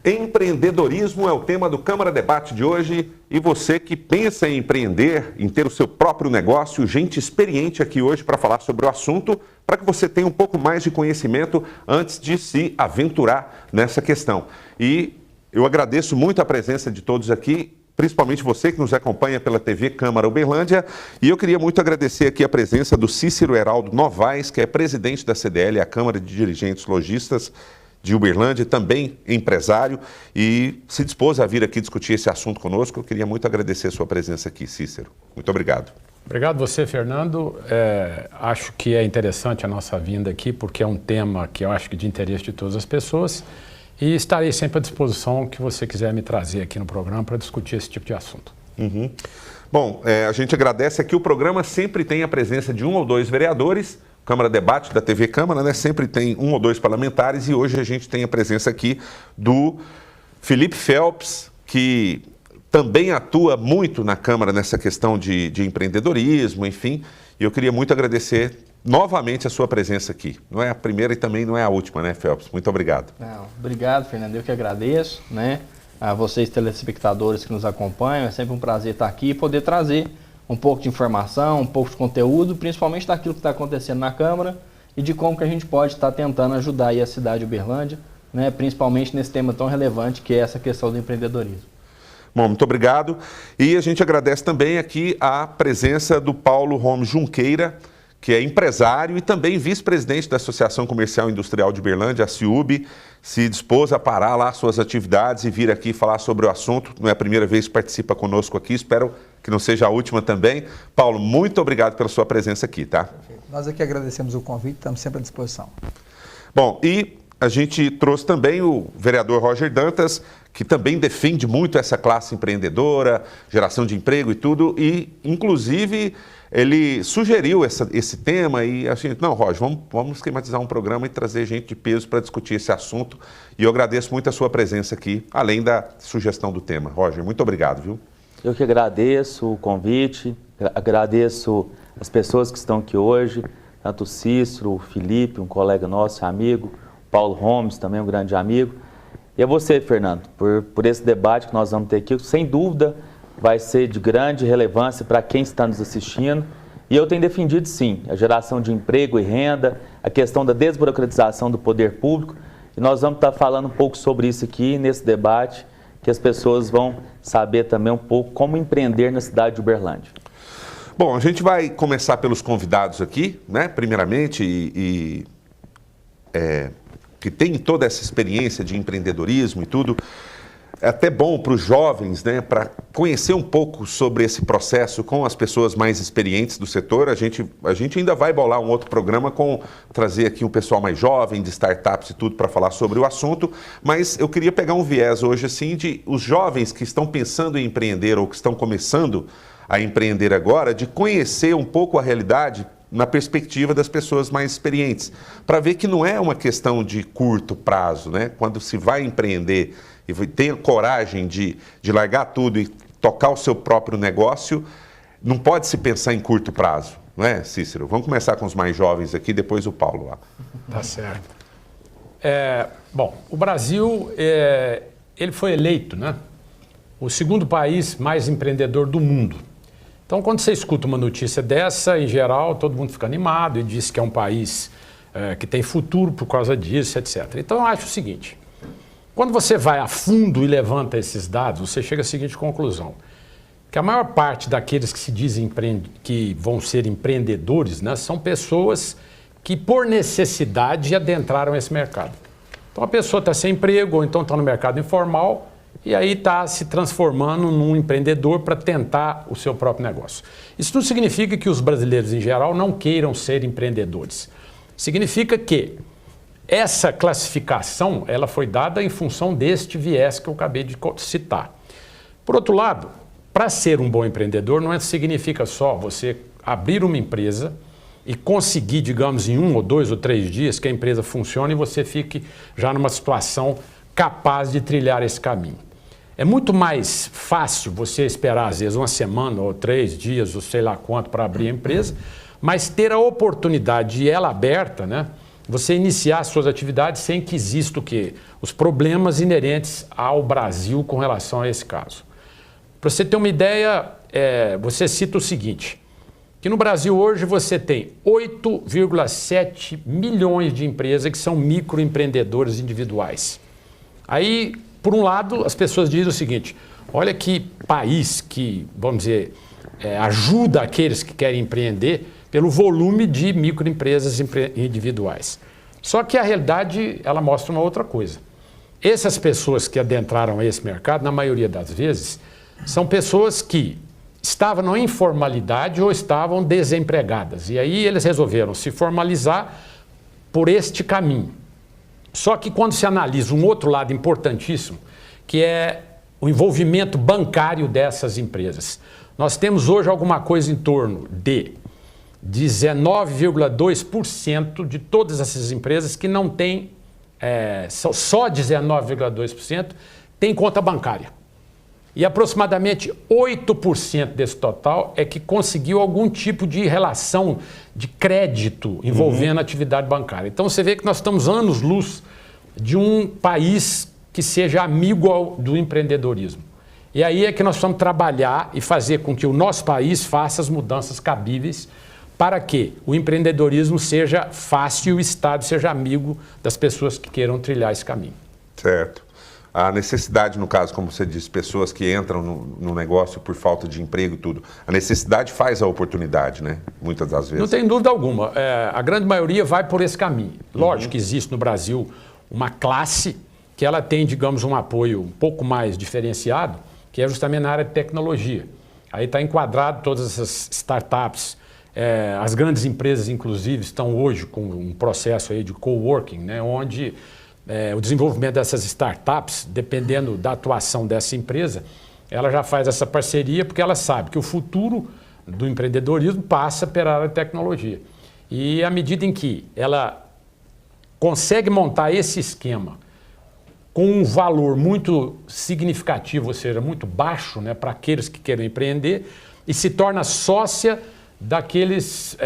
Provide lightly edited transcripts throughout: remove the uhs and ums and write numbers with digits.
Empreendedorismo é o tema do Câmara Debate de hoje e você que pensa em empreender, em ter o seu próprio negócio, gente experiente aqui hoje para falar sobre o assunto, para que você tenha um pouco mais de conhecimento antes de se aventurar nessa questão. E eu agradeço muito a presença de todos aqui, principalmente você que nos acompanha pela TV Câmara Uberlândia, e eu queria muito agradecer aqui a presença do Cícero Heraldo Novaes, que é presidente da CDL, a Câmara de Dirigentes Lojistas de Uberlândia, também empresário, e se dispôs a vir aqui discutir esse assunto conosco. Eu queria muito agradecer a sua presença aqui, Cícero. Muito obrigado. Obrigado você, Fernando. Acho que é interessante a nossa vinda aqui, porque é um tema que eu acho que de interesse de todas as pessoas, e estarei sempre à disposição que você quiser me trazer aqui no programa para discutir esse tipo de assunto. Bom, a gente agradece aqui. O programa sempre tem a presença de um ou dois vereadores. Câmara Debate da TV Câmara, né? Sempre tem um ou dois parlamentares, e hoje a gente tem a presença aqui do Felipe Phelps, que também atua muito na Câmara nessa questão de empreendedorismo, enfim. E eu queria muito agradecer novamente a sua presença aqui. Não é a primeira e também não é a última, né, Phelps? Muito obrigado. Obrigado, Fernando. Eu que agradeço, né? A vocês, telespectadores que nos acompanham. É sempre um prazer estar aqui e poder trazer um pouco de informação, um pouco de conteúdo, principalmente daquilo que está acontecendo na Câmara e de como que a gente pode estar tentando ajudar aí a cidade de Uberlândia, né, principalmente nesse tema tão relevante que é essa questão do empreendedorismo. Bom, muito obrigado. E a gente agradece também aqui a presença do Paulo Holmes Junqueira, que é empresário e também vice-presidente da Associação Comercial e Industrial de Uberlândia, a CIUB, se dispôs a parar lá suas atividades e vir aqui falar sobre o assunto. Não é a primeira vez que participa conosco aqui, espero que não seja a última também. Paulo, muito obrigado pela sua presença aqui, tá? Perfeito. Nós aqui agradecemos o convite, estamos sempre à disposição. Bom, e a gente trouxe também o vereador Roger Dantas, que também defende muito essa classe empreendedora, geração de emprego e tudo, e inclusive ele sugeriu esse tema e a gente, não, Roger, vamos esquematizar um programa e trazer gente de peso para discutir esse assunto. E eu agradeço muito a sua presença aqui, além da sugestão do tema. Roger, muito obrigado, viu? Eu que agradeço o convite, agradeço as pessoas que estão aqui hoje, tanto o Cícero, o Felipe, um colega nosso, amigo, o Paulo Holmes, também um grande amigo. E a você, Fernando, por esse debate que nós vamos ter aqui, sem dúvida vai ser de grande relevância para quem está nos assistindo. E eu tenho defendido, sim, a geração de emprego e renda, a questão da desburocratização do poder público. E nós vamos estar falando um pouco sobre isso aqui nesse debate, que as pessoas vão saber também um pouco como empreender na cidade de Uberlândia. Bom, a gente vai começar pelos convidados aqui, né? Primeiramente, que tem toda essa experiência de empreendedorismo e tudo. É até bom para os jovens, né, para conhecer um pouco sobre esse processo com as pessoas mais experientes do setor. A gente ainda vai bolar um outro programa trazer aqui um pessoal mais jovem, de startups e tudo, para falar sobre o assunto. Mas eu queria pegar um viés hoje, assim, de os jovens que estão pensando em empreender ou que estão começando a empreender agora, de conhecer um pouco a realidade na perspectiva das pessoas mais experientes, para ver que não é uma questão de curto prazo, né? Quando se vai empreender e tem coragem de largar tudo e tocar o seu próprio negócio, não pode se pensar em curto prazo, não é, Cícero? Vamos começar com os mais jovens aqui, depois o Paulo lá. Tá certo. Bom, o Brasil, ele foi eleito, né, o segundo país mais empreendedor do mundo. Então, quando você escuta uma notícia dessa, em geral, todo mundo fica animado e diz que é um país que tem futuro por causa disso, etc. Então, eu acho o seguinte: quando você vai a fundo e levanta esses dados, você chega à seguinte conclusão: que a maior parte daqueles que se dizem que vão ser empreendedores, né, são pessoas que, por necessidade, adentraram esse mercado. Então, a pessoa está sem emprego ou então está no mercado informal e aí está se transformando num empreendedor para tentar o seu próprio negócio. Isso não significa que os brasileiros, em geral, não queiram ser empreendedores. Significa que essa classificação ela foi dada em função deste viés que eu acabei de citar. Por outro lado, para ser um bom empreendedor não significa só você abrir uma empresa e conseguir, digamos, em 1 ou 2 ou 3 dias que a empresa funcione e você fique já numa situação capaz de trilhar esse caminho. É muito mais fácil você esperar, às vezes, 1 semana ou 3 dias ou sei lá quanto para abrir a empresa, mas ter a oportunidade de ela aberta, né, você iniciar suas atividades sem que exista o quê? Os problemas inerentes ao Brasil com relação a esse caso. Para você ter uma ideia, você cita o seguinte, que no Brasil hoje você tem 8,7 milhões de empresas que são microempreendedores individuais. Aí, por um lado, as pessoas dizem o seguinte, olha que país que, vamos dizer, ajuda aqueles que querem empreender pelo volume de microempresas individuais. Só que a realidade, ela mostra uma outra coisa. Essas pessoas que adentraram a esse mercado, na maioria das vezes, são pessoas que estavam na informalidade ou estavam desempregadas. E aí eles resolveram se formalizar por este caminho. Só que quando se analisa um outro lado importantíssimo, que é o envolvimento bancário dessas empresas. Nós temos hoje alguma coisa em torno de 19,2% de todas essas empresas que não têm, só 19,2% tem conta bancária. E aproximadamente 8% desse total é que conseguiu algum tipo de relação de crédito envolvendo a atividade bancária. Então você vê que nós estamos anos-luz de um país que seja amigo do empreendedorismo. E aí é que nós vamos trabalhar e fazer com que o nosso país faça as mudanças cabíveis para que o empreendedorismo seja fácil e o Estado seja amigo das pessoas que queiram trilhar esse caminho. Certo. A necessidade, no caso, como você disse, pessoas que entram no negócio por falta de emprego e tudo, a necessidade faz a oportunidade, né? Muitas das vezes. Não tem dúvida alguma. A grande maioria vai por esse caminho. Lógico que existe no Brasil uma classe que ela tem, digamos, um apoio um pouco mais diferenciado, que é justamente na área de tecnologia. Aí está enquadrado todas essas startups. As grandes empresas, inclusive, estão hoje com um processo aí de coworking, né? Onde o desenvolvimento dessas startups, dependendo da atuação dessa empresa, ela já faz essa parceria porque ela sabe que o futuro do empreendedorismo passa pela área de tecnologia. E à medida em que ela consegue montar esse esquema com um valor muito significativo, ou seja, muito baixo, né, para aqueles que querem empreender, e se torna sócia daqueles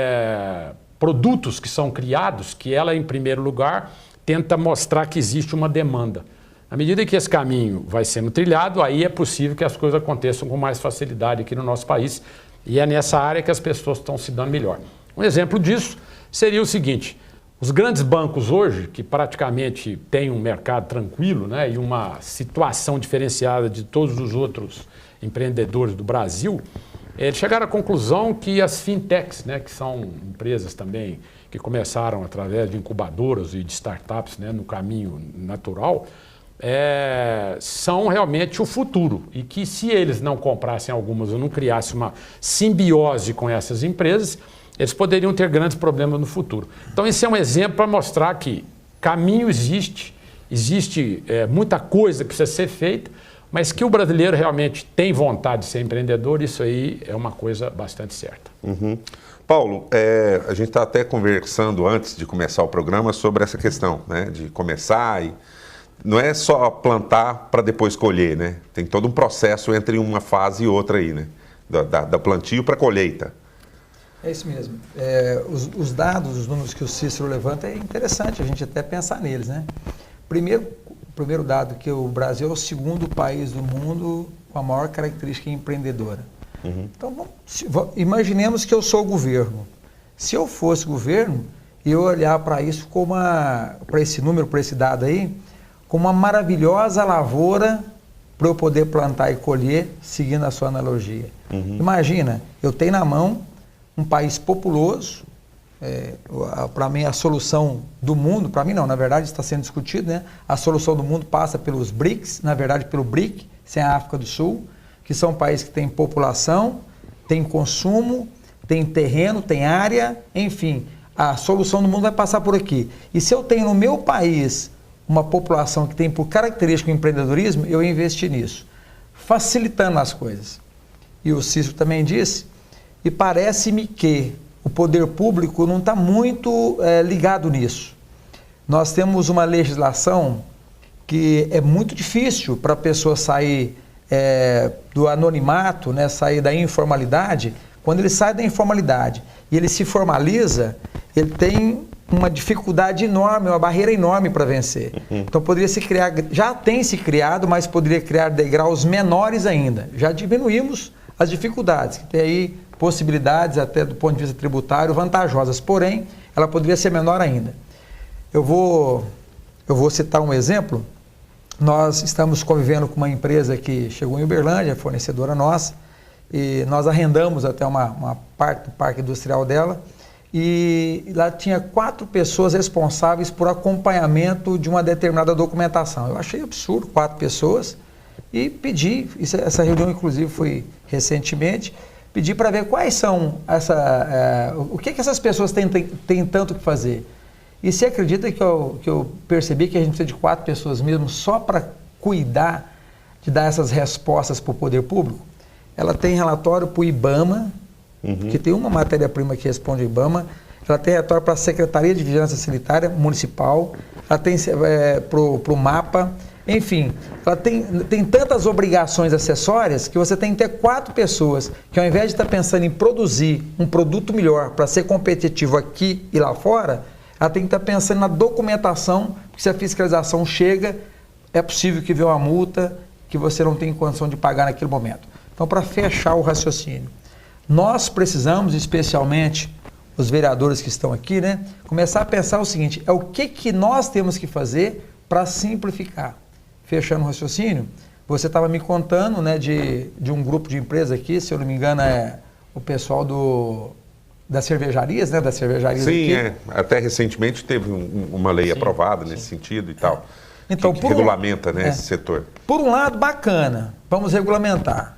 produtos que são criados, que ela, em primeiro lugar, tenta mostrar que existe uma demanda. À medida que esse caminho vai sendo trilhado, aí é possível que as coisas aconteçam com mais facilidade aqui no nosso país, e é nessa área que as pessoas estão se dando melhor. Um exemplo disso seria o seguinte, os grandes bancos hoje, que praticamente têm um mercado tranquilo, né, e uma situação diferenciada de todos os outros empreendedores do Brasil, eles chegaram à conclusão que as fintechs, né, que são empresas também que começaram através de incubadoras e de startups, né, no caminho natural, são realmente o futuro. E que se eles não comprassem algumas ou não criassem uma simbiose com essas empresas, eles poderiam ter grandes problemas no futuro. Então esse é um exemplo para mostrar que caminho existe muita coisa que precisa ser feita, mas que o brasileiro realmente tem vontade de ser empreendedor, isso aí é uma coisa bastante certa. Uhum. Paulo, a gente está até conversando antes de começar o programa sobre essa questão, né, de começar e não é só plantar para depois colher, né? Tem todo um processo entre uma fase e outra aí, né? Da plantio para a colheita. É isso mesmo. Os dados, os números que o Cícero levanta, é interessante a gente até pensar neles, né? Primeiro dado, que o Brasil é o segundo país do mundo com a maior característica empreendedora. Uhum. Então, imaginemos que eu sou o governo. Se eu fosse governo, eu olhar para isso como para esse número, para esse dado aí, como uma maravilhosa lavoura para eu poder plantar e colher, seguindo a sua analogia. Uhum. Imagina, eu tenho na mão um país populoso, para mim a solução do mundo, para mim não, na verdade está sendo discutido, né? A solução do mundo passa pelos BRICS, na verdade pelo BRIC, sem a África do Sul, que são países que têm população, têm consumo, têm terreno, têm área, enfim, a solução do mundo vai passar por aqui. E se eu tenho no meu país uma população que tem por característica o empreendedorismo, eu investi nisso, facilitando as coisas. E o Cícero também disse, e parece-me que o poder público não está muito ligado nisso. Nós temos uma legislação que é muito difícil para a pessoa sair do anonimato, né, sair da informalidade. Quando ele sai da informalidade e ele se formaliza, ele tem uma dificuldade enorme, uma barreira enorme para vencer. Então poderia se criar, já tem se criado, mas poderia criar degraus menores ainda. Já diminuímos as dificuldades, que tem aí possibilidades até do ponto de vista tributário vantajosas, porém ela poderia ser menor ainda. Eu vou citar um exemplo. Nós estamos convivendo com uma empresa que chegou em Uberlândia, fornecedora nossa, e nós arrendamos até uma parte do parque industrial dela, e lá tinha 4 pessoas responsáveis por acompanhamento de uma determinada documentação. Eu achei absurdo, 4 pessoas, e pedi, essa reunião inclusive foi recentemente, pedi para ver quais são o que essas pessoas têm tanto que fazer. E você acredita que eu percebi que a gente precisa de 4 pessoas mesmo só para cuidar de dar essas respostas para o poder público? Ela tem relatório para o IBAMA, que tem uma matéria-prima que responde ao IBAMA, ela tem relatório para a Secretaria de Vigilância Sanitária Municipal, ela tem para o MAPA, enfim, ela tem tantas obrigações acessórias que você tem que ter 4 pessoas que, ao invés de estar pensando em produzir um produto melhor para ser competitivo aqui e lá fora, ela tem que estar pensando na documentação, porque se a fiscalização chega, é possível que venha uma multa que você não tem condição de pagar naquele momento. Então, para fechar o raciocínio, nós precisamos, especialmente os vereadores que estão aqui, né, começar a pensar o seguinte, é o que nós temos que fazer para simplificar. Fechando o raciocínio, você estava me contando, né, de um grupo de empresas aqui, se eu não me engano é o pessoal das cervejarias, né, das cervejarias. Sim, aqui. até recentemente teve uma lei aprovada nesse sentido e tal, então, que regulamenta esse setor. Por um lado, bacana, vamos regulamentar.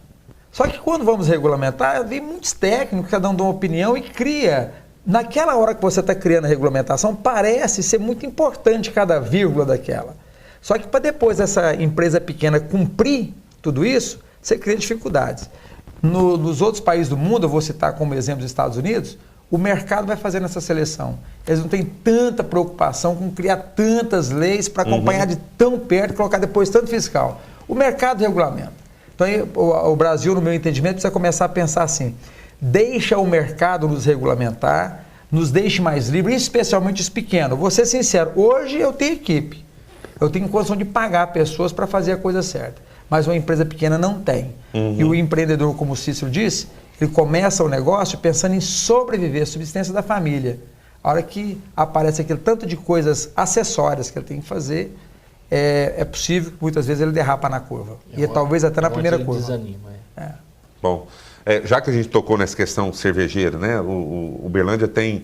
Só que quando vamos regulamentar, vem muitos técnicos, cada um dá uma opinião e cria. Naquela hora que você está criando a regulamentação, parece ser muito importante cada vírgula daquela. Só que para depois essa empresa pequena cumprir tudo isso, você cria dificuldades. Nos outros países do mundo, eu vou citar como exemplo os Estados Unidos, o mercado vai fazendo essa seleção. Eles não têm tanta preocupação com criar tantas leis para acompanhar de tão perto e colocar depois tanto fiscal. O mercado regulamenta. Então aí, o Brasil, no meu entendimento, precisa começar a pensar assim, deixa o mercado nos regulamentar, nos deixe mais livres, especialmente os pequenos. Vou ser sincero, hoje eu tenho equipe. Eu tenho condição de pagar pessoas para fazer a coisa certa. Mas uma empresa pequena não tem. E o empreendedor, como o Cícero disse, ele começa o negócio pensando em sobreviver, subsistência da família. A hora que aparece aquele tanto de coisas acessórias que ele tem que fazer, é possível que muitas vezes ele derrapa na curva. E talvez até na primeira curva. Desanima, Bom, já que a gente tocou nessa questão cervejeira, né? O Uberlândia tem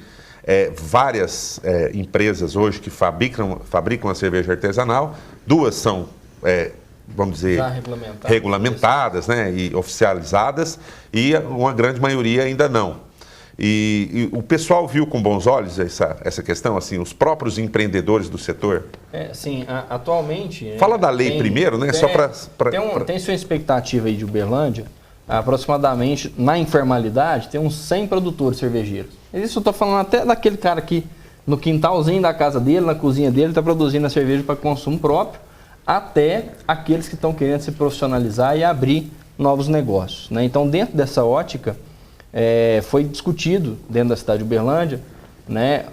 várias empresas hoje que fabricam a cerveja artesanal. 2 são, vamos dizer, regulamentadas, né? E oficializadas, e uma grande maioria ainda não. E o pessoal viu com bons olhos essa questão, assim, os próprios empreendedores do setor? Sim, atualmente... Fala da lei primeiro, né? Tem sua expectativa aí de Uberlândia, aproximadamente, na informalidade, tem uns 100 produtores cervejeiros. Isso eu estou falando até daquele cara que no quintalzinho da casa dele, na cozinha dele, está produzindo a cerveja para consumo próprio, até aqueles que estão querendo se profissionalizar e abrir novos negócios, né? Então, dentro dessa ótica, foi discutido dentro da cidade de Uberlândia, né?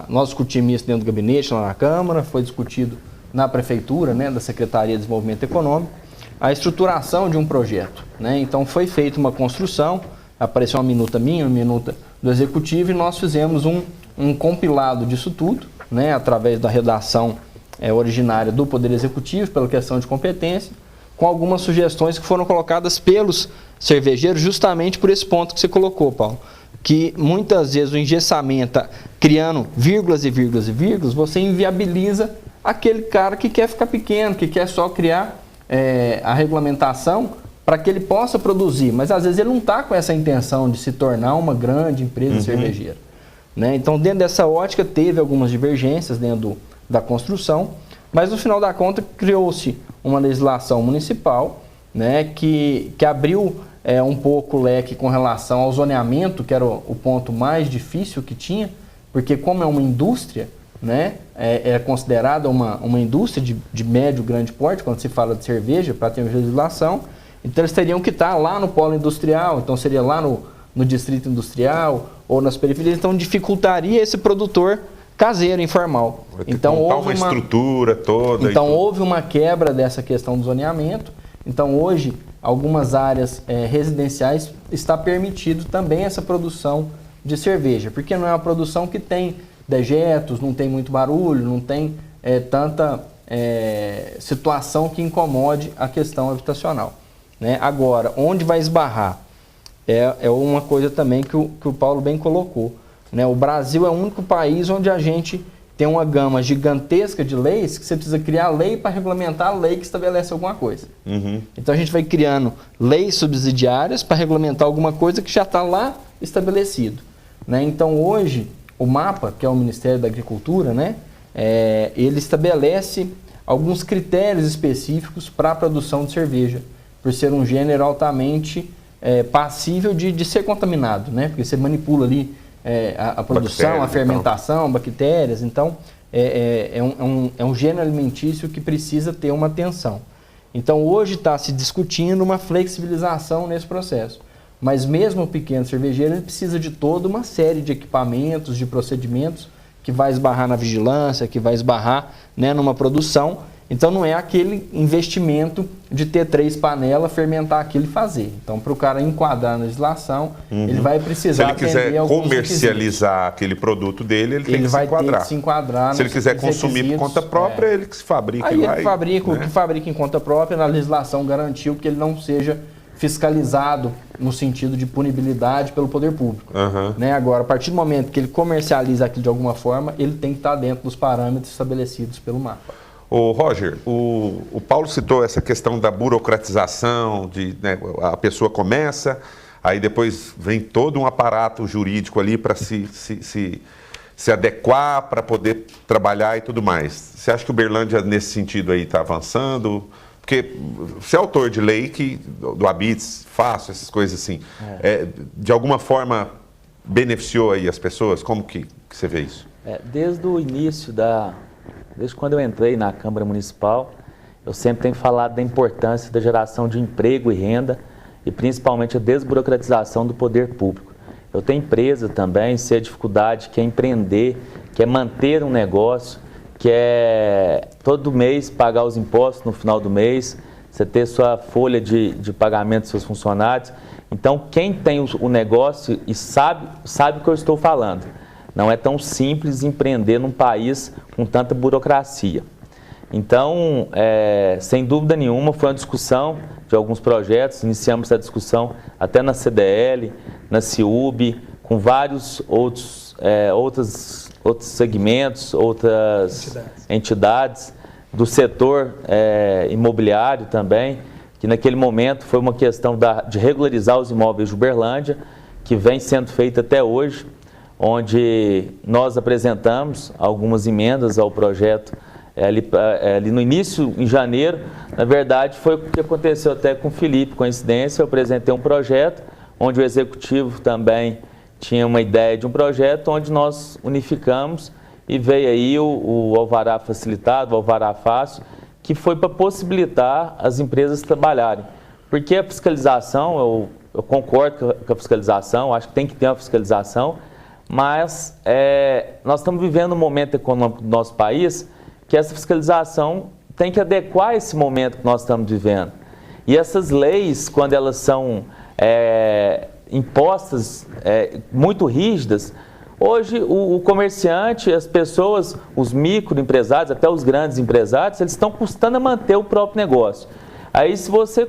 Nós discutimos isso dentro do gabinete, lá na Câmara, foi discutido na Prefeitura, né, da Secretaria de Desenvolvimento Econômico, a estruturação de um projeto, né? Então foi feita uma construção, apareceu uma minuta minha, uma minuta do Executivo, e nós fizemos um compilado disso tudo, né, através da redação originária do Poder Executivo, pela questão de competência, com algumas sugestões que foram colocadas pelos cervejeiros, justamente por esse ponto que você colocou, Paulo, que muitas vezes o engessamento, criando vírgulas e vírgulas e vírgulas, você inviabiliza aquele cara que quer ficar pequeno, que quer só criar a regulamentação para que ele possa produzir, mas às vezes ele não está com essa intenção de se tornar uma grande empresa cervejeira, né? Então, dentro dessa ótica, teve algumas divergências dentro da construção, mas no final da conta criou-se uma legislação municipal, né, que abriu um pouco o leque com relação ao zoneamento, que era o ponto mais difícil que tinha, porque como é uma indústria, né, é considerada uma indústria de médio, grande porte, quando se fala de cerveja, para ter uma legislação, então eles teriam que estar lá no polo industrial, então seria lá no distrito industrial ou nas periferias, então dificultaria esse produtor caseiro, informal. Vai ter Então que montar houve uma estrutura toda. Então e tudo. houve uma quebra dessa questão do zoneamento. Então hoje algumas áreas residenciais está permitido também essa produção de cerveja, porque não é uma produção que tem dejetos, não tem muito barulho, não tem tanta situação que incomode a questão habitacional, né? Agora, onde vai esbarrar? É uma coisa também que o Paulo bem colocou, né? O Brasil é o único país onde a gente tem uma gama gigantesca de leis que você precisa criar lei para regulamentar a lei que estabelece alguma coisa. Uhum. Então a gente vai criando leis subsidiárias para regulamentar alguma coisa que já está lá estabelecido, né? Então hoje o MAPA, que é o Ministério da Agricultura, né? Ele estabelece alguns critérios específicos para a produção de cerveja, por ser um gênero altamente passível de ser contaminado, né? Porque você manipula ali a produção, bactérias, a fermentação, bactérias. Então, é um gênero alimentício que precisa ter uma atenção. Então, hoje está se discutindo uma flexibilização nesse processo. Mas mesmo o pequeno cervejeiro, ele precisa de toda uma série de equipamentos, de procedimentos, que vai esbarrar na vigilância, que vai esbarrar, né, numa produção. Então não é aquele investimento de ter 3 panelas, fermentar aquilo e fazer. Então para o cara enquadrar na legislação, ele vai precisar atender. Se ele quiser comercializar requisitos. aquele produto dele, ele tem que se vai enquadrar. ter que se enquadrar. Se ele quiser consumir por conta própria, ele que se fabrica. Aí vai, ele fabrica, né? O que fabrica em conta própria, na legislação garantiu que ele não seja fiscalizado no sentido de punibilidade pelo poder público. Uhum. Né? Agora, a partir do momento que ele comercializa aquilo de alguma forma, ele tem que estar dentro dos parâmetros estabelecidos pelo MAPA. Ô, Roger, o Paulo citou essa questão da burocratização, né, a pessoa começa, aí depois vem todo um aparato jurídico ali para se adequar, para poder trabalhar e tudo mais. Você acha que o Uberlândia, nesse sentido aí, está avançando? Porque você é autor de lei do Habits, Fácil, essas coisas assim, de alguma forma beneficiou aí as pessoas? Como que você vê isso? Desde o início desde quando eu entrei na Câmara Municipal, eu sempre tenho falado da importância da geração de emprego e renda e principalmente a desburocratização do poder público. Eu tenho empresa também, sei a dificuldade que é empreender, que é manter um negócio, que é todo mês pagar os impostos no final do mês, você ter sua folha de pagamento dos seus funcionários. Então, quem tem o negócio e sabe o que eu estou falando. Não é tão simples empreender num país com tanta burocracia. Então, sem dúvida nenhuma, foi uma discussão de alguns projetos, iniciamos essa discussão até na CDL, na CIUB, com vários outros segmentos, outras entidades do setor imobiliário também, que naquele momento foi uma questão de regularizar os imóveis de Uberlândia, que vem sendo feita até hoje, onde nós apresentamos algumas emendas ao projeto ali no início, em janeiro. Na verdade, foi o que aconteceu até com o Felipe, coincidência, eu apresentei um projeto, onde o executivo também tinha uma ideia de um projeto, onde nós unificamos e veio aí o alvará facilitado, o alvará fácil, que foi para possibilitar as empresas trabalharem. Porque a fiscalização, eu concordo com a fiscalização, acho que tem que ter uma fiscalização, mas nós estamos vivendo um momento econômico do nosso país que essa fiscalização tem que adequar esse momento que nós estamos vivendo. E essas leis, quando elas são impostas muito rígidas, hoje o comerciante, as pessoas, os microempresários, até os grandes empresários, eles estão custando a manter o próprio negócio. Aí se você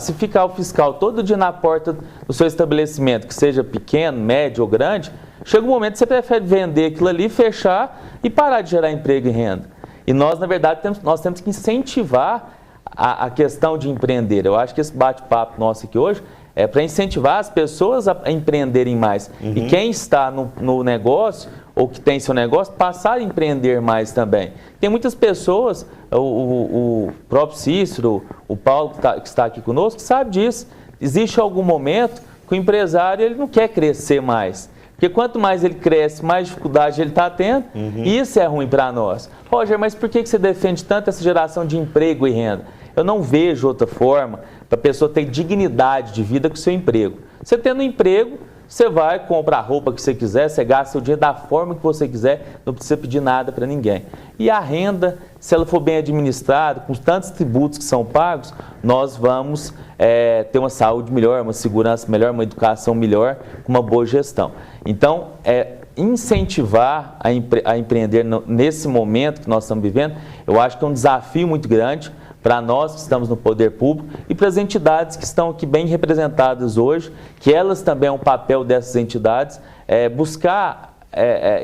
se ficar o fiscal todo dia na porta do seu estabelecimento, que seja pequeno, médio ou grande, chega um momento que você prefere vender aquilo ali, fechar e parar de gerar emprego e renda. E nós, na verdade, nós temos que incentivar a questão de empreender. Eu acho que esse bate-papo nosso aqui hoje é para incentivar as pessoas a empreenderem mais. Uhum. E quem está no negócio, ou que tem seu negócio, passar a empreender mais também. Tem muitas pessoas, o próprio Cícero, o Paulo que está aqui conosco, sabe disso. Existe algum momento que o empresário ele não quer crescer mais. Porque quanto mais ele cresce, mais dificuldade ele está tendo, e isso é ruim para nós. Roger, mas por que você defende tanto essa geração de emprego e renda? Eu não vejo outra forma para a pessoa ter dignidade de vida com o seu emprego. Você tendo um emprego, Você vai comprar a roupa que você quiser, você gasta seu dinheiro da forma que você quiser, não precisa pedir nada para ninguém. E a renda, se ela for bem administrada, com tantos tributos que são pagos, nós vamos ter uma saúde melhor, uma segurança melhor, uma educação melhor, com uma boa gestão. Então, incentivar a empreender nesse momento que nós estamos vivendo, eu acho que é um desafio muito grande para nós que estamos no poder público e para as entidades que estão aqui bem representadas hoje, que elas também é um papel dessas entidades, buscar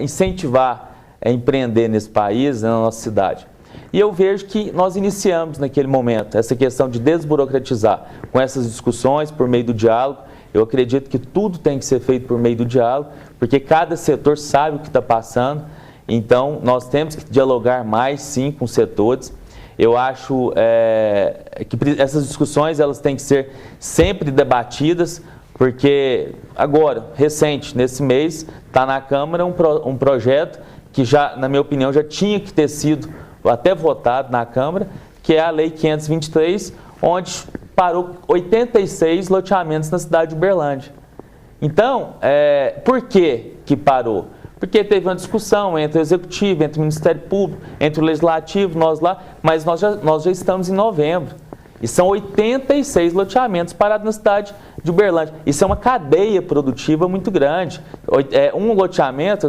incentivar a empreender nesse país, na nossa cidade. E eu vejo que nós iniciamos naquele momento essa questão de desburocratizar com essas discussões por meio do diálogo. Eu acredito que tudo tem que ser feito por meio do diálogo, porque cada setor sabe o que está passando, então nós temos que dialogar mais sim com os setores. Eu acho que essas discussões elas têm que ser sempre debatidas, porque agora, recente, nesse mês, está na Câmara um projeto que já, na minha opinião, já tinha que ter sido até votado na Câmara, que é a Lei 523, onde parou 86 loteamentos na cidade de Uberlândia. Então, por que parou? Porque teve uma discussão entre o Executivo, entre o Ministério Público, entre o Legislativo, nós lá, mas nós já estamos em novembro. E são 86 loteamentos parados na cidade de Uberlândia. Isso é uma cadeia produtiva muito grande. Um loteamento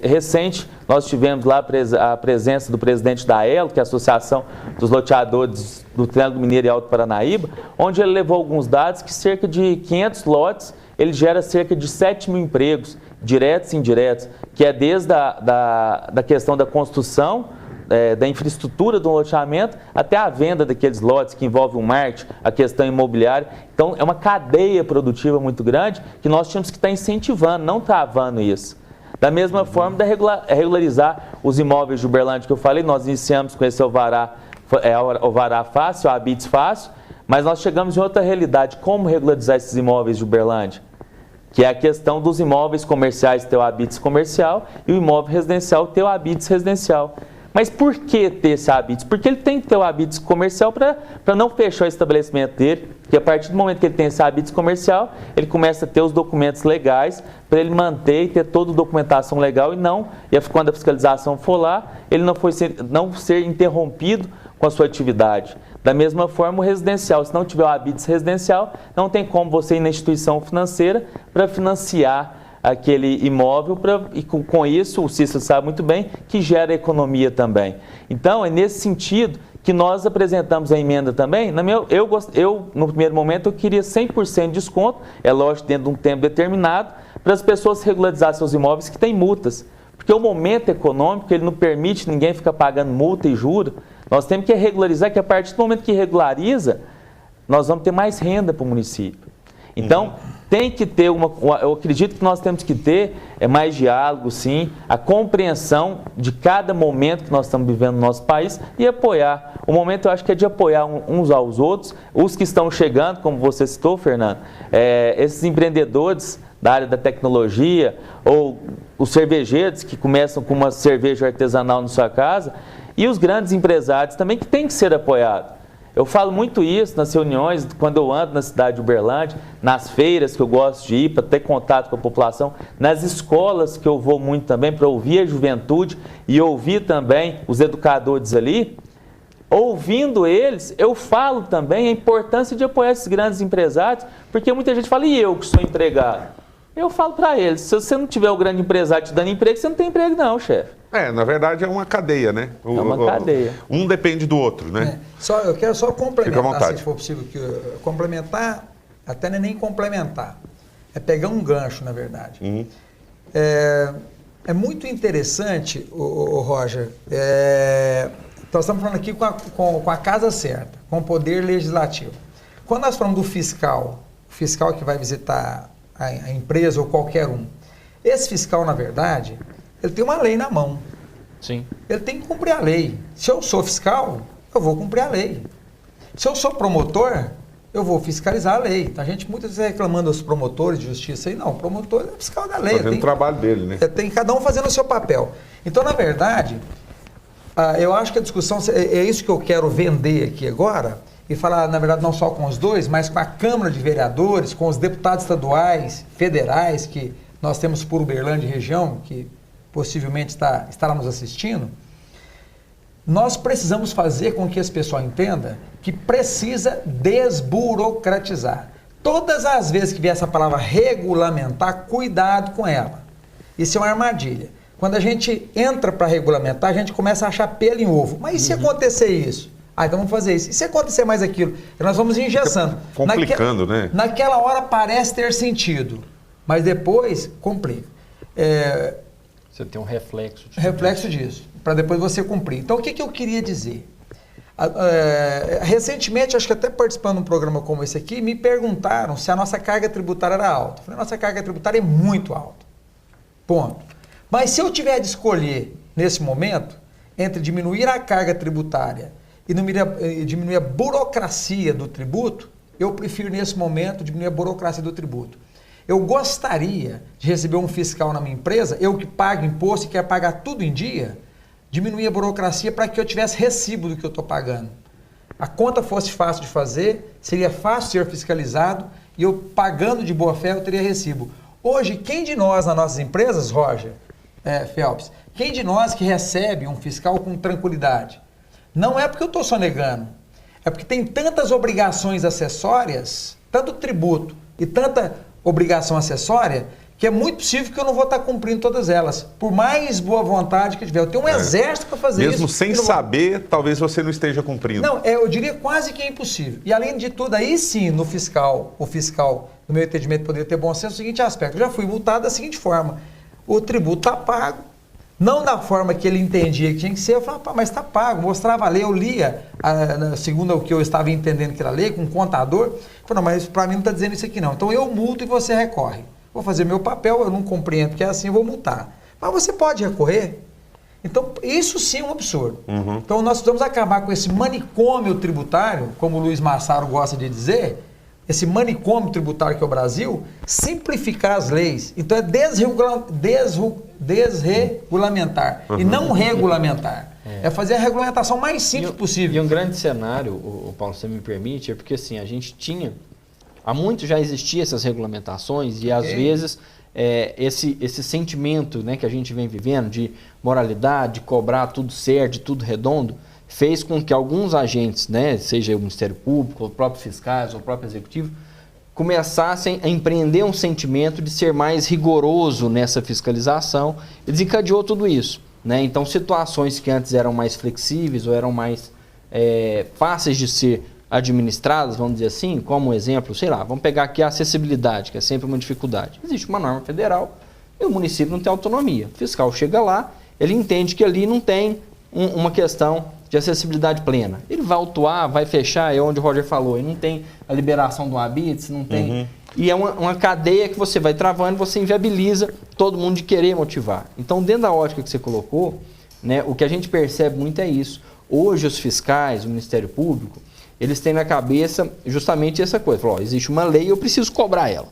recente, nós tivemos lá a presença do presidente da ELO, que é a Associação dos Loteadores do Triângulo Mineiro e Alto Paranaíba, onde ele levou alguns dados que cerca de 500 lotes, ele gera cerca de 7 mil empregos, diretos e indiretos, que é desde da questão da construção, da infraestrutura do loteamento, até a venda daqueles lotes que envolve o marketing, a questão imobiliária. Então, é uma cadeia produtiva muito grande que nós tínhamos que estar incentivando, não travando isso. Da mesma forma, regularizar os imóveis de Uberlândia que eu falei, nós iniciamos com esse alvará fácil, o Habits fácil, mas nós chegamos em outra realidade. Como regularizar esses imóveis de Uberlândia? Que é a questão dos imóveis comerciais ter o Habits comercial e o imóvel residencial ter o Habits residencial. Mas por que ter esse Habits? Porque ele tem que ter o Habits comercial para não fechar o estabelecimento dele, porque a partir do momento que ele tem esse Habits comercial, ele começa a ter os documentos legais para ele manter e ter toda a documentação legal e quando a fiscalização for lá, ele não ser interrompido com a sua atividade. Da mesma forma, o residencial, se não tiver o Habits residencial, não tem como você ir na instituição financeira para financiar aquele imóvel, e com isso, o Cícero sabe muito bem, que gera economia também. Então, é nesse sentido que nós apresentamos a emenda também. No primeiro momento, eu queria 100% de desconto, é lógico, dentro de um tempo determinado, para as pessoas regularizarem seus imóveis que têm multas. Porque o momento econômico, ele não permite ninguém ficar pagando multa e juros. Nós temos que regularizar, que a partir do momento que regulariza, nós vamos ter mais renda para o município. Então, tem que ter eu acredito que nós temos que ter mais diálogo, sim, a compreensão de cada momento que nós estamos vivendo no nosso país e apoiar. O momento, eu acho que é de apoiar uns aos outros, os que estão chegando, como você citou, Fernando, esses empreendedores da área da tecnologia, ou os cervejeiros que começam com uma cerveja artesanal na sua casa, e os grandes empresários também, que têm que ser apoiados. Eu falo muito isso nas reuniões, quando eu ando na cidade de Uberlândia, nas feiras que eu gosto de ir para ter contato com a população, nas escolas que eu vou muito também para ouvir a juventude e ouvir também os educadores ali. Ouvindo eles, eu falo também a importância de apoiar esses grandes empresários, porque muita gente fala, e eu que sou empregado? Eu falo para eles, se você não tiver o grande empresário te dando emprego, você não tem emprego não, chefe. Na verdade é uma cadeia, né? É uma cadeia. Um depende do outro, né? Eu quero só complementar, se for possível, complementar, até nem complementar, é pegar um gancho, na verdade. Uhum. É muito interessante, o Roger, nós estamos falando aqui com a casa certa, com o poder legislativo. Quando nós falamos do fiscal, o fiscal que vai visitar a empresa ou qualquer um, esse fiscal, na verdade, ele tem uma lei na mão. Sim. Ele tem que cumprir a lei. Se eu sou fiscal, eu vou cumprir a lei. Se eu sou promotor, eu vou fiscalizar a lei. A gente muitas vezes reclamando dos promotores de justiça aí, não, o promotor é fiscal da lei. Fazendo o trabalho dele, né? Tem cada um fazendo o seu papel. Então, na verdade, eu acho que a discussão, é isso que eu quero vender aqui agora, e falar, na verdade, não só com os dois, mas com a Câmara de Vereadores, com os deputados estaduais, federais, que nós temos por Uberlândia e região, que possivelmente estará nos assistindo. Nós precisamos fazer com que esse pessoal entenda que precisa desburocratizar. Todas as vezes que vier essa palavra regulamentar, cuidado com ela. Isso é uma armadilha. Quando a gente entra para regulamentar, a gente começa a achar pelo em ovo. Mas e se acontecer isso? Ah, então vamos fazer isso. E se acontecer mais aquilo? Nós vamos engessando. Complicando, né? Naquela hora parece ter sentido, mas depois complica. Você tem um reflexo. Reflexo disso, para depois você cumprir. Então, o que eu queria dizer? Recentemente, acho que até participando de um programa como esse aqui, me perguntaram se a nossa carga tributária era alta. Eu falei, nossa carga tributária é muito alta. Ponto. Mas se eu tiver de escolher, nesse momento, entre diminuir a carga tributária e diminuir a burocracia do tributo, eu prefiro, nesse momento, diminuir a burocracia do tributo. Eu gostaria de receber um fiscal na minha empresa, eu que pago imposto e quero pagar tudo em dia, diminuir a burocracia para que eu tivesse recibo do que eu estou pagando. A conta fosse fácil de fazer, seria fácil ser fiscalizado e eu pagando de boa fé eu teria recibo. Hoje, quem de nós nas nossas empresas, Roger, Phelps, quem de nós que recebe um fiscal com tranquilidade? Não é porque eu estou sonegando, é porque tem tantas obrigações acessórias, tanto tributo e tanta obrigação acessória, que é muito possível que eu não vou estar cumprindo todas elas, por mais boa vontade que eu tiver. Eu tenho um exército para fazer Mesmo isso. sem saber, talvez você não esteja cumprindo. Não, eu diria quase que é impossível. E além de tudo, aí sim, o fiscal, no meu entendimento, poderia ter bom senso, o seguinte aspecto. Eu já fui multado da seguinte forma: o tributo está pago, não da forma que ele entendia que tinha que ser. Eu falava, mas está pago, mostrava a lei, eu lia, segundo o que eu estava entendendo que era a lei, com o contador. Eu falei, não, mas para mim não está dizendo isso aqui não. Então eu multo e você recorre. Vou fazer meu papel, eu não compreendo que é assim, eu vou multar. Mas você pode recorrer. Então, isso sim é um absurdo. Então, nós precisamos acabar com esse manicômio tributário, como o Luiz Massaro gosta de dizer, esse manicômio tributário que é o Brasil, simplificar as leis. Então, é desregulamentar e não regulamentar. É fazer a regulamentação mais simples possível. E um grande cenário, o Paulo, se você me permite, é porque assim, a gente tinha... Há muito já existiam essas regulamentações e às vezes esse sentimento, né, que a gente vem vivendo de moralidade, de cobrar tudo certo, tudo redondo, fez com que alguns agentes, né, seja o Ministério Público, o próprio fiscais, ou o próprio Executivo, começassem a empreender um sentimento de ser mais rigoroso nessa fiscalização e desencadeou tudo isso. Né? Então, situações que antes eram mais flexíveis ou eram mais fáceis de ser administradas, vamos dizer assim, como exemplo, sei lá, vamos pegar aqui a acessibilidade, que é sempre uma dificuldade. Existe uma norma federal e o município não tem autonomia. O fiscal chega lá, ele entende que ali não tem uma questão de acessibilidade plena. Ele vai autuar, vai fechar, é onde o Roger falou, ele não tem a liberação do habitat, não tem... E é uma cadeia que você vai travando, você inviabiliza todo mundo de querer motivar. Então, dentro da ótica que você colocou, né, o que a gente percebe muito é isso. Hoje, os fiscais, o Ministério Público, eles têm na cabeça justamente essa coisa. Falam, existe uma lei e eu preciso cobrar ela.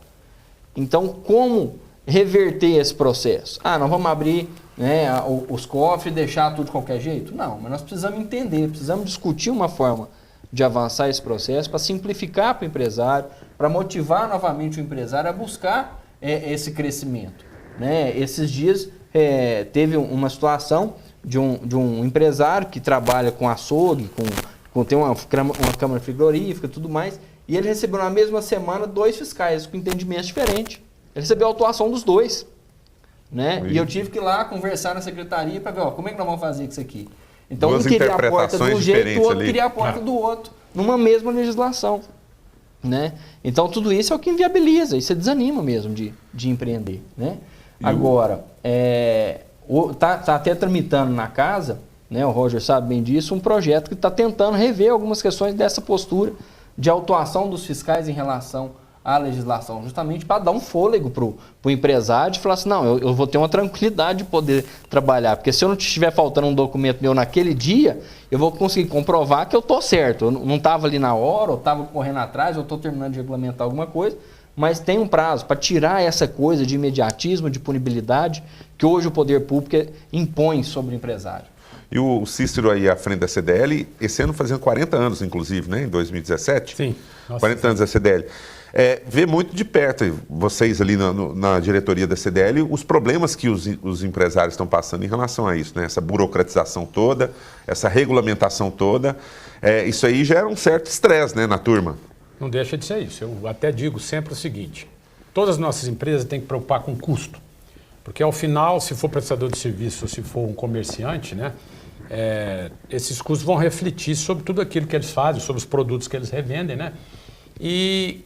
Então, como reverter esse processo? Não vamos abrir, né, os cofres e deixar tudo de qualquer jeito? Não, mas nós precisamos entender, precisamos discutir uma forma de avançar esse processo para simplificar para o empresário, para motivar novamente o empresário a buscar esse crescimento. Né? Esses dias teve uma situação de um empresário que trabalha com açougue, tem uma câmara frigorífica e tudo mais, e ele recebeu na mesma semana 2 fiscais com entendimentos diferentes. Ele recebeu a autuação dos 2. Né? E eu tive que ir lá conversar na secretaria para ver como é que nós vamos fazer isso aqui. Então, um queria a porta de um jeito, o outro queria a porta do outro, numa mesma legislação. Né? Então, tudo isso é o que inviabiliza, isso desanima mesmo de empreender. Né? Agora, tá até tramitando na casa, né, o Roger sabe bem disso, um projeto que está tentando rever algumas questões dessa postura de autuação dos fiscais em relação à legislação, justamente para dar um fôlego para o empresário e falar assim, não, eu vou ter uma tranquilidade de poder trabalhar, porque se eu não estiver faltando um documento meu naquele dia, eu vou conseguir comprovar que eu estou certo, eu não estava ali na hora, ou estava correndo atrás, ou estou terminando de regulamentar alguma coisa, mas tem um prazo para tirar essa coisa de imediatismo, de punibilidade, que hoje o poder público impõe sobre o empresário. E o Cícero aí à frente da CDL, esse ano fazendo 40 anos, inclusive, né? Em 2017. Sim. Nossa, 40 anos da CDL. Vê muito de perto, vocês ali na diretoria da CDL, os problemas que os empresários estão passando em relação a isso, né? Essa burocratização toda, essa regulamentação toda. Isso aí gera um certo estresse, né, na turma. Não deixa de ser isso. Eu até digo sempre o seguinte, todas as nossas empresas têm que preocupar com custo. Porque ao final, se for prestador de serviço ou se for um comerciante, né, esses custos vão refletir sobre tudo aquilo que eles fazem, sobre os produtos que eles revendem, né? E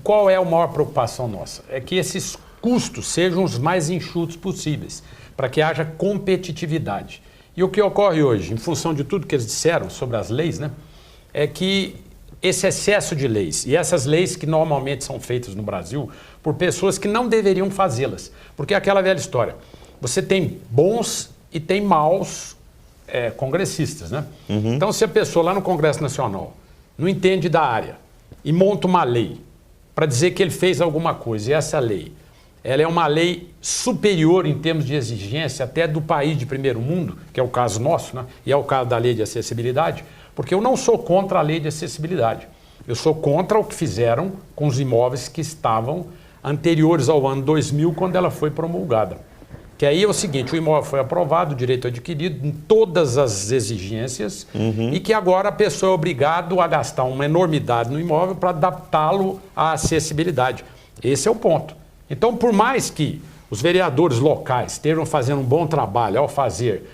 qual é a maior preocupação nossa? É que esses custos sejam os mais enxutos possíveis, para que haja competitividade. E o que ocorre hoje, em função de tudo que eles disseram sobre as leis, né, é que esse excesso de leis, e essas leis que normalmente são feitas no Brasil por pessoas que não deveriam fazê-las, porque é aquela velha história, você tem bons e tem maus congressistas, né? Então, se a pessoa lá no Congresso Nacional não entende da área e monta uma lei para dizer que ele fez alguma coisa, e essa lei, ela é uma lei superior em termos de exigência até do país de primeiro mundo, que é o caso nosso, né? E é o caso da lei de acessibilidade, porque eu não sou contra a lei de acessibilidade. Eu sou contra o que fizeram com os imóveis que estavam anteriores ao ano 2000, quando ela foi promulgada. Que aí é o seguinte, o imóvel foi aprovado, o direito adquirido, em todas as exigências, e que agora a pessoa é obrigada a gastar uma enormidade no imóvel para adaptá-lo à acessibilidade. Esse é o ponto. Então, por mais que os vereadores locais estejam fazendo um bom trabalho ao fazer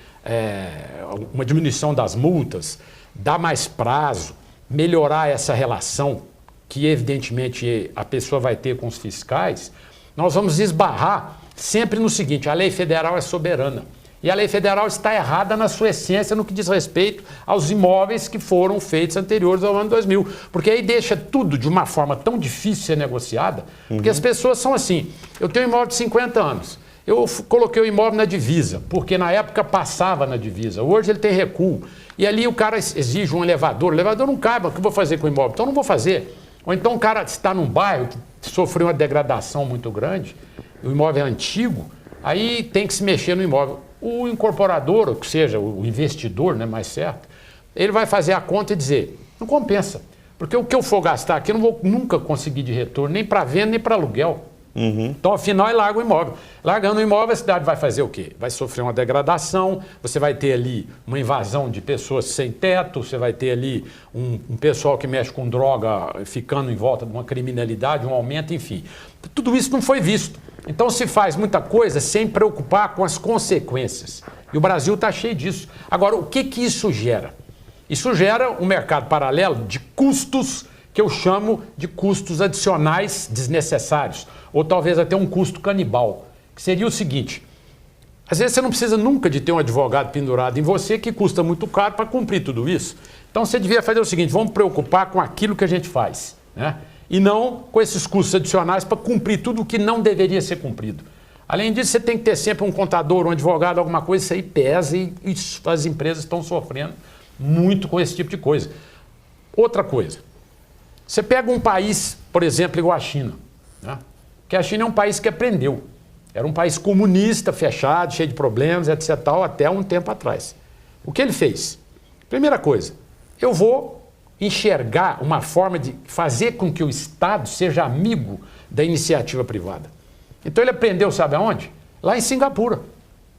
uma diminuição das multas, dar mais prazo, melhorar essa relação que evidentemente a pessoa vai ter com os fiscais, nós vamos esbarrar sempre no seguinte, a lei federal é soberana. E a lei federal está errada na sua essência no que diz respeito aos imóveis que foram feitos anteriores ao ano 2000. Porque aí deixa tudo de uma forma tão difícil de ser negociada, porque as pessoas são assim, eu tenho um imóvel de 50 anos, eu coloquei o imóvel na divisa, porque na época passava na divisa, hoje ele tem recuo. E ali o cara exige um elevador, o elevador não cabe, o que eu vou fazer com o imóvel? Então não vou fazer. Ou então o cara está num bairro que sofreu uma degradação muito grande, o imóvel é antigo, aí tem que se mexer no imóvel. O incorporador, ou que seja, o investidor, né, mais certo, ele vai fazer a conta e dizer, não compensa, porque o que eu for gastar aqui eu não vou nunca conseguir de retorno, nem para venda, nem para aluguel. Então, afinal, ele larga o imóvel. Largando o imóvel, a cidade vai fazer o quê? Vai sofrer uma degradação, você vai ter ali uma invasão de pessoas sem teto, você vai ter ali um pessoal que mexe com droga ficando em volta de uma criminalidade, um aumento, enfim. Tudo isso não foi visto. Então, se faz muita coisa sem preocupar com as consequências. E o Brasil está cheio disso. Agora, o que isso gera? Isso gera um mercado paralelo de custos que eu chamo de custos adicionais desnecessários, ou talvez até um custo canibal, que seria o seguinte, às vezes você não precisa nunca de ter um advogado pendurado em você que custa muito caro para cumprir tudo isso. Então você devia fazer o seguinte, vamos preocupar com aquilo que a gente faz, né? E não com esses custos adicionais para cumprir tudo o que não deveria ser cumprido. Além disso, você tem que ter sempre um contador, um advogado, alguma coisa, isso aí pesa e as empresas estão sofrendo muito com esse tipo de coisa. Outra coisa, você pega um país, por exemplo, igual a China, né? Que a China é um país que aprendeu. Era um país comunista, fechado, cheio de problemas, etc. Tal, até um tempo atrás. O que ele fez? Primeira coisa, eu vou enxergar uma forma de fazer com que o Estado seja amigo da iniciativa privada. Então ele aprendeu, sabe aonde? Lá em Singapura.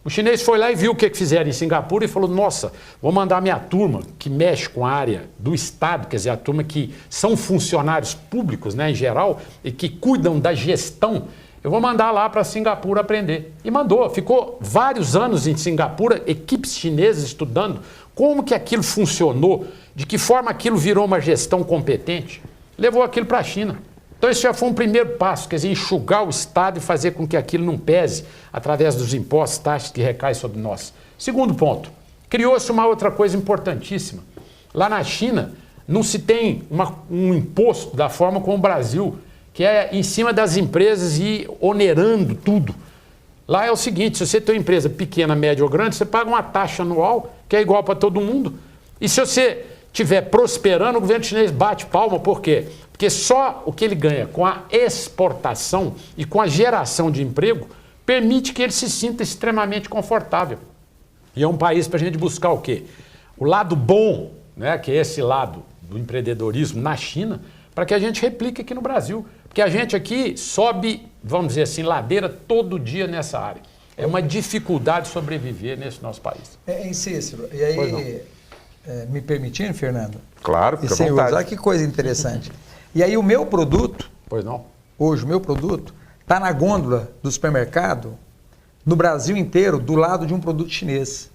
O chinês foi lá e viu o que fizeram em Singapura e falou, nossa, vou mandar minha turma que mexe com a área do Estado, quer dizer, a turma que são funcionários públicos, né, em geral, e que cuidam da gestão, eu vou mandar lá para Singapura aprender. E mandou, ficou vários anos em Singapura, equipes chinesas estudando como que aquilo funcionou, de que forma aquilo virou uma gestão competente, levou aquilo para a China. Então esse já foi um primeiro passo, quer dizer, enxugar o Estado e fazer com que aquilo não pese através dos impostos, taxas que recaem sobre nós. Segundo ponto, criou-se uma outra coisa importantíssima. Lá na China não se tem um imposto da forma como o Brasil, que é em cima das empresas e onerando tudo. Lá é o seguinte, se você tem uma empresa pequena, média ou grande, você paga uma taxa anual que é igual para todo mundo. E se você estiver prosperando, o governo chinês bate palma, por quê? Porque só o que ele ganha com a exportação e com a geração de emprego permite que ele se sinta extremamente confortável. E é um país para a gente buscar o quê? O lado bom, né, que é esse lado do empreendedorismo na China, para que a gente replique aqui no Brasil. Porque a gente aqui sobe, vamos dizer assim, ladeira todo dia nessa área. É uma dificuldade sobreviver nesse nosso país. Em Cícero, e aí, me permitindo, Fernando? Claro, fica à vontade. Olha que coisa interessante. E aí o meu produto, Pois não? hoje o meu produto, está na gôndola do supermercado, no Brasil inteiro, do lado de um produto chinês.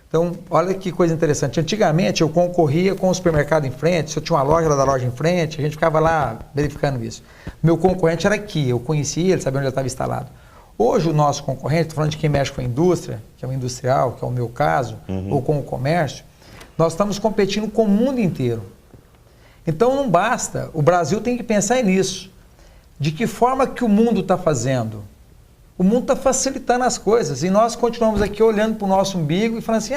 Então, olha que coisa interessante. Antigamente eu concorria com o supermercado em frente, se eu tinha uma loja lá da loja em frente, a gente ficava lá verificando isso. Meu concorrente era aqui, eu conhecia ele, sabia onde ele estava instalado. Hoje o nosso concorrente, estou falando de quem mexe com a indústria, que é o industrial, que é o meu caso, ou com o comércio, nós estamos competindo com o mundo inteiro. Então não basta, o Brasil tem que pensar nisso. De que forma que o mundo está fazendo? O mundo está facilitando as coisas e nós continuamos aqui olhando para o nosso umbigo e falando assim,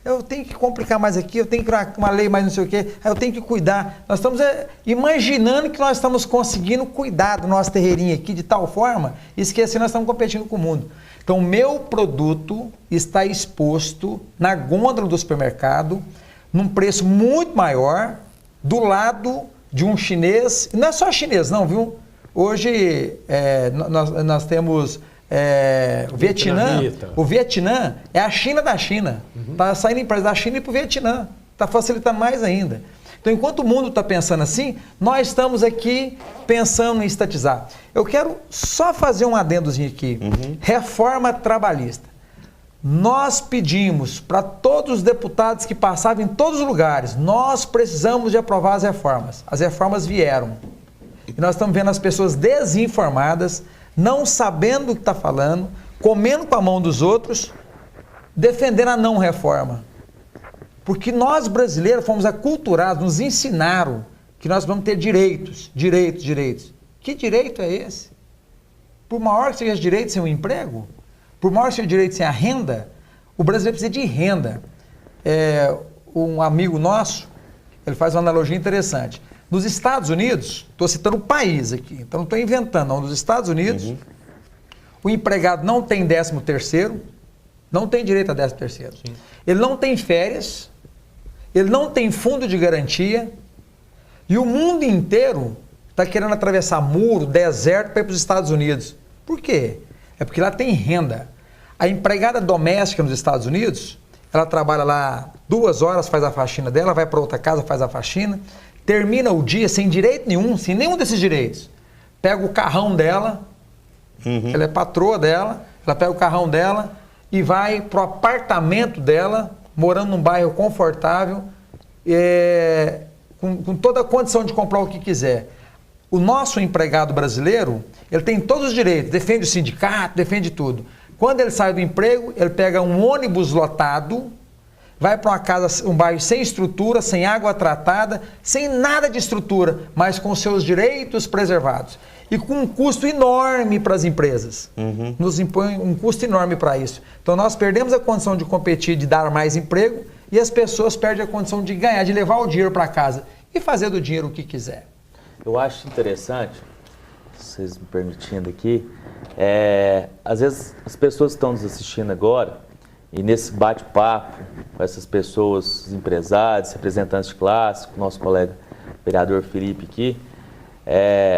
eu tenho que complicar mais aqui, eu tenho que criar uma lei mais não sei o quê, eu tenho que cuidar. Nós estamos imaginando que nós estamos conseguindo cuidar do nosso terreirinho aqui de tal forma, esquecendo que nós estamos competindo com o mundo. Então, meu produto está exposto na gôndola do supermercado, num preço muito maior, do lado de um chinês, não é só chinês não, viu? Hoje nós temos o Vietnã. O Vietnã é a China da China. Está saindo empresa da China e para o Vietnã. Está facilitando mais ainda. Então, enquanto o mundo está pensando assim, nós estamos aqui pensando em estatizar. Eu quero só fazer um adendozinho aqui. Reforma trabalhista. Nós pedimos para todos os deputados que passavam em todos os lugares, nós precisamos de aprovar as reformas. As reformas vieram. E nós estamos vendo as pessoas desinformadas, não sabendo o que está falando, comendo com a mão dos outros, defendendo a não reforma. Porque nós brasileiros fomos aculturados, nos ensinaram que nós vamos ter direitos. Que direito é esse? Por maior que seja o direito sem um emprego, por maior que seja o direito sem a renda, o brasileiro precisa de renda. Um amigo nosso, ele faz uma analogia interessante. Nos Estados Unidos, estou citando o país aqui, então não estou inventando, não. Nos Estados Unidos, o empregado não tem 13º, não tem direito a 13º. Ele não tem férias, ele não tem fundo de garantia, e o mundo inteiro está querendo atravessar muro, deserto para ir para os Estados Unidos. Por quê? É porque lá tem renda. A empregada doméstica nos Estados Unidos, ela trabalha lá 2 horas, faz a faxina dela, vai para outra casa, faz a faxina, termina o dia sem direito nenhum, sem nenhum desses direitos. Pega o carrão dela, ela é patroa dela, ela pega o carrão dela e vai pro apartamento dela, morando num bairro confortável, com toda a condição de comprar o que quiser. O nosso empregado brasileiro, ele tem todos os direitos, defende o sindicato, defende tudo. Quando ele sai do emprego, ele pega um ônibus lotado, vai para uma casa, um bairro sem estrutura, sem água tratada, sem nada de estrutura, mas com seus direitos preservados. E com um custo enorme para as empresas. Nos impõe um custo enorme para isso. Então nós perdemos a condição de competir, de dar mais emprego, e as pessoas perdem a condição de ganhar, de levar o dinheiro para casa e fazer do dinheiro o que quiser. Eu acho interessante, vocês me permitindo aqui, às vezes as pessoas que estão nos assistindo agora, e nesse bate-papo com essas pessoas, os empresários, representantes de classe, com o nosso colega vereador Felipe aqui,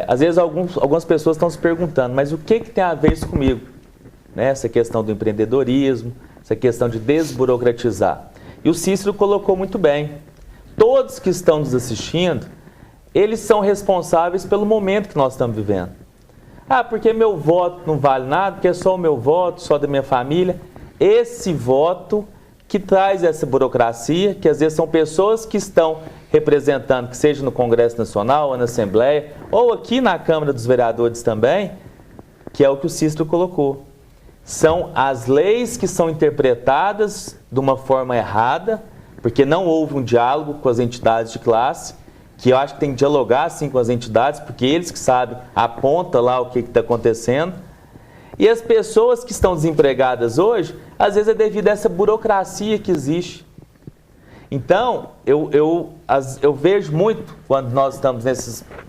às vezes algumas pessoas estão se perguntando, mas o que tem a ver isso comigo? Né? Essa questão do empreendedorismo, essa questão de desburocratizar. E o Cícero colocou muito bem. Todos que estão nos assistindo, eles são responsáveis pelo momento que nós estamos vivendo. Porque meu voto não vale nada, porque é só o meu voto, só da minha família. Esse voto que traz essa burocracia, que às vezes são pessoas que estão representando, que seja no Congresso Nacional, ou na Assembleia, ou aqui na Câmara dos Vereadores também, que é o que o Cícero colocou. São as leis que são interpretadas de uma forma errada, porque não houve um diálogo com as entidades de classe, que eu acho que tem que dialogar sim com as entidades, porque eles que sabem, aponta lá o que está acontecendo. E as pessoas que estão desempregadas hoje, às vezes é devido a essa burocracia que existe. Então, eu vejo muito, quando nós estamos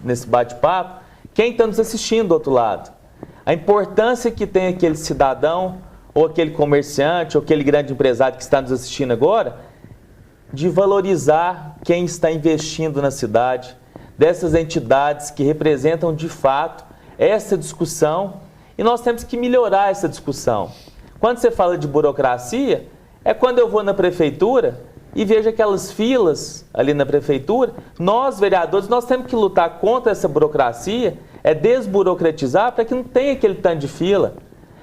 nesse bate-papo, quem está nos assistindo do outro lado. A importância que tem aquele cidadão ou aquele comerciante, ou aquele grande empresário que está nos assistindo agora, de valorizar quem está investindo na cidade, dessas entidades que representam de fato essa discussão, e nós temos que melhorar essa discussão. Quando você fala de burocracia, é quando eu vou na prefeitura e vejo aquelas filas ali na prefeitura. Nós, vereadores, nós temos que lutar contra essa burocracia, é desburocratizar para que não tenha aquele tanto de fila,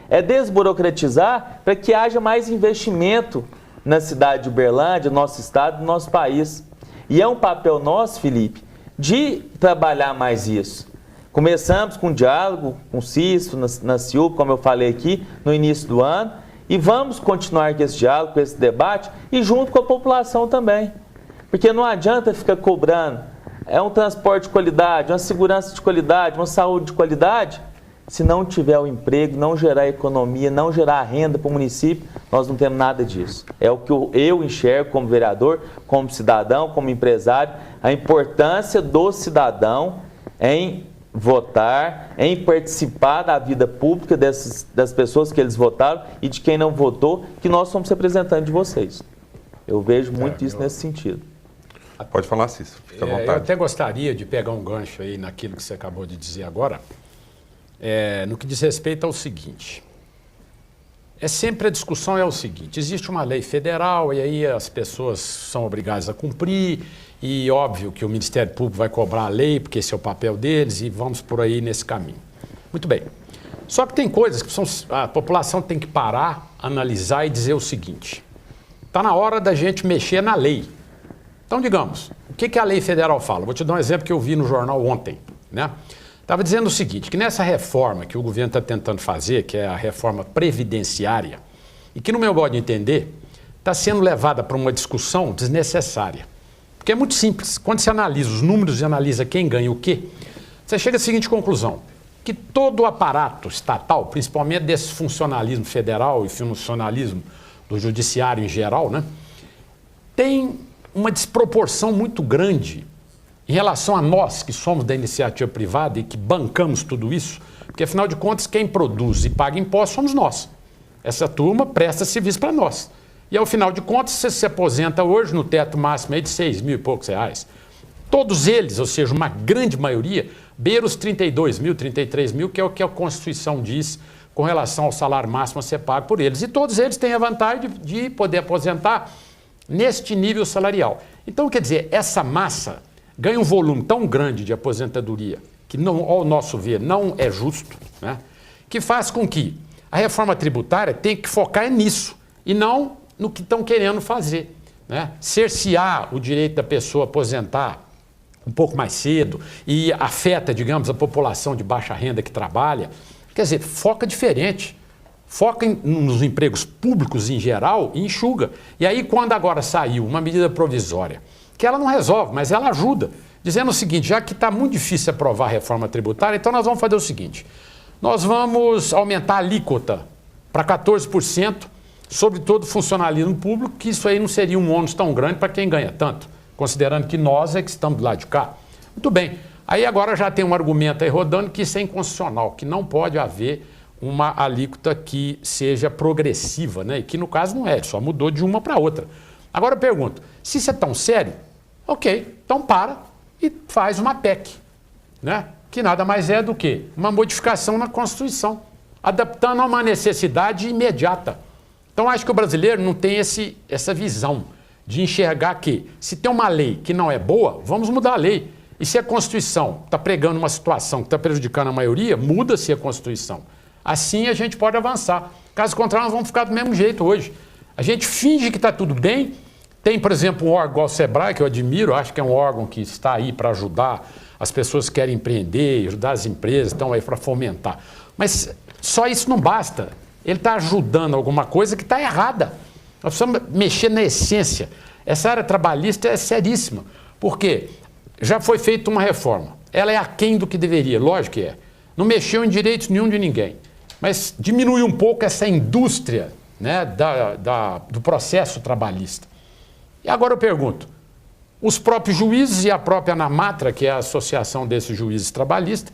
é desburocratizar para que haja mais investimento na cidade de Uberlândia, no nosso estado, no nosso país. E é um papel nosso, Felipe, de trabalhar mais isso. Começamos com um diálogo com o Cícero, na CIUP, como eu falei aqui, no início do ano, e vamos continuar com esse diálogo, com esse debate, e junto com a população também. Porque não adianta ficar cobrando, é um transporte de qualidade, uma segurança de qualidade, uma saúde de qualidade, se não tiver o emprego, não gerar economia, não gerar renda para o município, nós não temos nada disso. É o que eu enxergo como vereador, como cidadão, como empresário, a importância do cidadão em votar, em participar da vida pública das pessoas que eles votaram e de quem não votou, que nós somos representantes de vocês. Eu vejo muito isso nesse sentido. Pode falar, Cícero, fica à vontade. Eu até gostaria de pegar um gancho aí naquilo que você acabou de dizer agora, no que diz respeito ao seguinte. Sempre a discussão é o seguinte: existe uma lei federal e aí as pessoas são obrigadas a cumprir, e óbvio que o Ministério Público vai cobrar a lei, porque esse é o papel deles, e vamos por aí nesse caminho. Muito bem. Só que tem coisas que a população tem que parar, analisar e dizer o seguinte: está na hora da gente mexer na lei. Então, digamos, o que a lei federal fala? Vou te dar um exemplo que eu vi no jornal ontem, né? Estava dizendo o seguinte, que nessa reforma que o governo está tentando fazer, que é a reforma previdenciária, e que, no meu modo de entender, está sendo levada para uma discussão desnecessária. Porque é muito simples. Quando você analisa os números e analisa quem ganha o quê, você chega à seguinte conclusão: que todo o aparato estatal, principalmente desse funcionalismo federal e funcionalismo do judiciário em geral, né, tem uma desproporção muito grande em relação a nós que somos da iniciativa privada e que bancamos tudo isso, porque afinal de contas quem produz e paga impostos somos nós. Essa turma presta serviço para nós. E ao final de contas você se aposenta hoje no teto máximo aí de 6 mil e poucos reais. Todos eles, ou seja, uma grande maioria, beira os 32 mil, 33 mil, que é o que a Constituição diz com relação ao salário máximo a ser pago por eles. E todos eles têm a vantagem de poder aposentar neste nível salarial. Então, quer dizer, essa massa ganha um volume tão grande de aposentadoria, que não, ao nosso ver não é justo, né, que faz com que a reforma tributária tenha que focar nisso e não no que estão querendo fazer, né? Cercear o direito da pessoa aposentar um pouco mais cedo e afeta, digamos, a população de baixa renda que trabalha. Quer dizer, foca diferente. Foca nos empregos públicos em geral e enxuga. E aí, quando agora saiu uma medida provisória, que ela não resolve, mas ela ajuda, dizendo o seguinte: já que está muito difícil aprovar a reforma tributária, então nós vamos fazer o seguinte: nós vamos aumentar a alíquota para 14% sobre todo o funcionalismo público, que isso aí não seria um ônus tão grande para quem ganha tanto, considerando que nós é que estamos do lado de cá. Muito bem. Aí agora já tem um argumento aí rodando que isso é inconstitucional, que não pode haver uma alíquota que seja progressiva, né? E que no caso não é, só mudou de uma para outra. Agora eu pergunto, se isso é tão sério, ok, então para e faz uma PEC, né? Que nada mais é do que uma modificação na Constituição, adaptando a uma necessidade imediata. Então acho que o brasileiro não tem essa visão de enxergar que se tem uma lei que não é boa, vamos mudar a lei. E se a Constituição está pregando uma situação que está prejudicando a maioria, muda-se a Constituição. Assim a gente pode avançar. Caso contrário, nós vamos ficar do mesmo jeito hoje. A gente finge que está tudo bem. Tem, por exemplo, um órgão igual o Sebrae, que eu admiro, acho que é um órgão que está aí para ajudar as pessoas que querem empreender, ajudar as empresas, estão aí para fomentar. Mas só isso não basta. Ele está ajudando alguma coisa que está errada. Nós precisamos mexer na essência. Essa área trabalhista é seríssima. Por quê? Já foi feita uma reforma. Ela é aquém do que deveria, lógico que é. Não mexeu em direitos nenhum de ninguém. Mas diminui um pouco essa indústria, né, do processo trabalhista. E agora eu pergunto, os próprios juízes e a própria ANAMATRA, que é a associação desses juízes trabalhistas,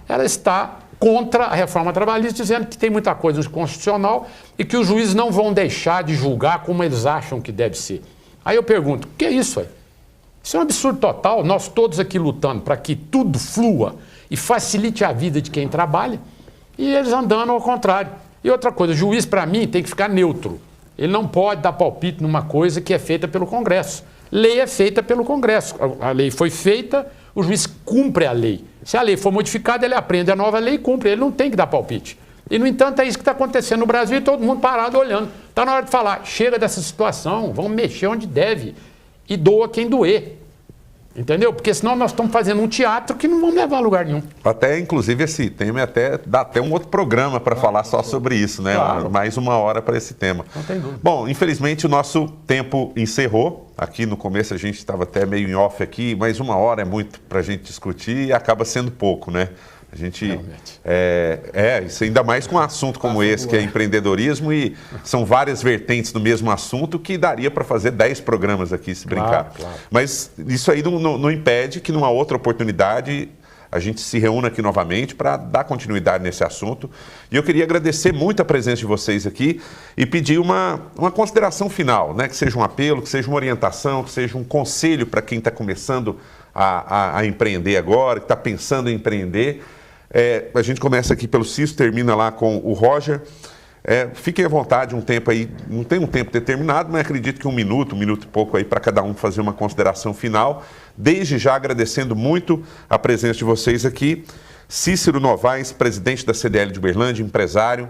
ela está contra a reforma trabalhista, dizendo que tem muita coisa inconstitucional e que os juízes não vão deixar de julgar como eles acham que deve ser. Aí eu pergunto, o que é isso aí? Isso é um absurdo total, nós todos aqui lutando para que tudo flua e facilite a vida de quem trabalha, e eles andando ao contrário. E outra coisa, o juiz, para mim, tem que ficar neutro. Ele não pode dar palpite numa coisa que é feita pelo Congresso. Lei é feita pelo Congresso. A lei foi feita, o juiz cumpre a lei. Se a lei for modificada, ele aprende a nova lei e cumpre. Ele não tem que dar palpite. E, no entanto, é isso que está acontecendo no Brasil e todo mundo parado olhando. Está na hora de falar, chega dessa situação, vamos mexer onde deve e doa quem doer. Entendeu? Porque senão nós estamos fazendo um teatro que não vamos levar a lugar nenhum. Até, inclusive, esse tema dá até um outro programa para falar só sobre isso, né? Claro. Mais uma hora para esse tema. Não tem dúvida. Bom, infelizmente o nosso tempo encerrou. Aqui no começo a gente estava até meio em off aqui, mas uma hora é muito para a gente discutir e acaba sendo pouco, né? A gente, Realmente. isso ainda mais com um assunto como esse, que é empreendedorismo, e são várias vertentes do mesmo assunto que daria para fazer 10 programas aqui, se brincar. Claro. Mas isso aí não impede que numa outra oportunidade a gente se reúna aqui novamente para dar continuidade nesse assunto. E eu queria agradecer muito a presença de vocês aqui e pedir uma consideração final, né? Que seja um apelo, que seja uma orientação, que seja um conselho para quem está começando a empreender agora, que está pensando em empreender. A gente começa aqui pelo Cícero, termina lá com o Roger. Fiquem à vontade, um tempo aí, não tem um tempo determinado, mas acredito que um minuto e pouco aí para cada um fazer uma consideração final. Desde já agradecendo muito a presença de vocês aqui. Cícero Novaes, presidente da CDL de Uberlândia, empresário.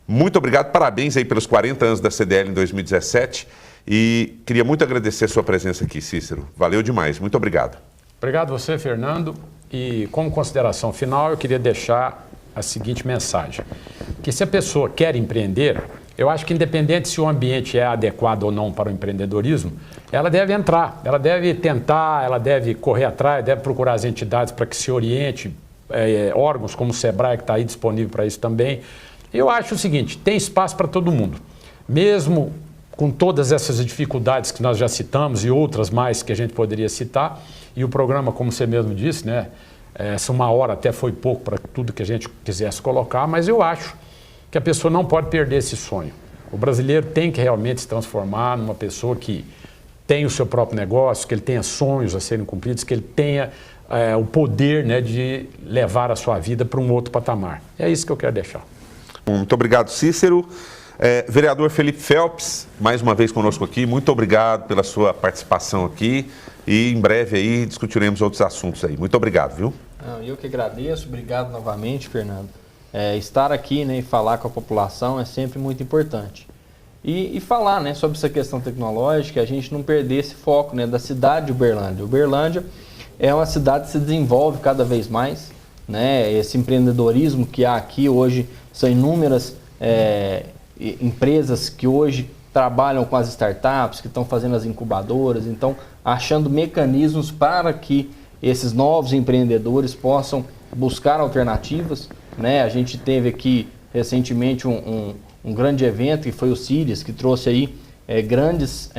Muito obrigado, parabéns aí pelos 40 anos da CDL em 2017. E queria muito agradecer a sua presença aqui, Cícero. Valeu demais, muito obrigado. Obrigado a você, Fernando. E como consideração final, eu queria deixar a seguinte mensagem. Que se a pessoa quer empreender, eu acho que independente se o ambiente é adequado ou não para o empreendedorismo, ela deve entrar, ela deve tentar, ela deve correr atrás, deve procurar as entidades para que se oriente, órgãos como o Sebrae, que está aí disponível para isso também. Eu acho o seguinte, tem espaço para todo mundo. Mesmo com todas essas dificuldades que nós já citamos e outras mais que a gente poderia citar, e o programa, como você mesmo disse, né, essa uma hora até foi pouco para tudo que a gente quisesse colocar, mas eu acho que a pessoa não pode perder esse sonho. O brasileiro tem que realmente se transformar numa pessoa que tem o seu próprio negócio, que ele tenha sonhos a serem cumpridos, que ele tenha o poder, né, de levar a sua vida para um outro patamar. É isso que eu quero deixar. Muito obrigado, Cícero. Vereador Felipe Phelps, mais uma vez conosco aqui, muito obrigado pela sua participação aqui e em breve aí discutiremos outros assuntos aí. Muito obrigado, viu? Eu que agradeço, obrigado novamente, Fernando. Estar aqui, né, e falar com a população é sempre muito importante. E falar, né, sobre essa questão tecnológica, a gente não perder esse foco, né, da cidade de Uberlândia. Uberlândia é uma cidade que se desenvolve cada vez mais, né, esse empreendedorismo que há aqui hoje são inúmeras empresas que hoje trabalham com as startups, que estão fazendo as incubadoras, então achando mecanismos para que esses novos empreendedores possam buscar alternativas, né? A gente teve aqui recentemente um grande evento que foi o CIRES, que trouxe aí grandes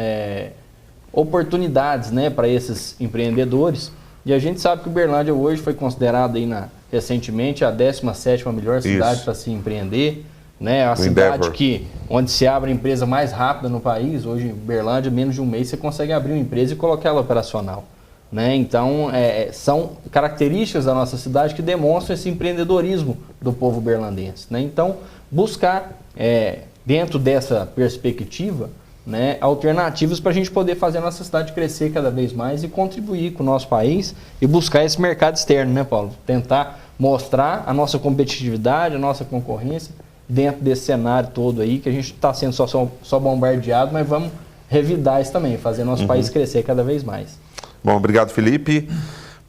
oportunidades, né, para esses empreendedores. E a gente sabe que Uberlândia hoje foi considerada aí recentemente a 17ª melhor cidade para se empreender. Né, a cidade onde se abre a empresa mais rápida no país. Hoje em Uberlândia, menos de um mês você consegue abrir uma empresa e colocar ela operacional, né? Então são características da nossa cidade que demonstram esse empreendedorismo do povo uberlandense, né? Então buscar dentro dessa perspectiva, né, alternativas para a gente poder fazer a nossa cidade crescer cada vez mais e contribuir com o nosso país e buscar esse mercado externo, né, Paulo? Tentar mostrar a nossa competitividade, a nossa concorrência dentro desse cenário todo aí, que a gente está sendo só bombardeado, mas vamos revidar isso também, fazer nosso país crescer cada vez mais. Bom, obrigado, Felipe.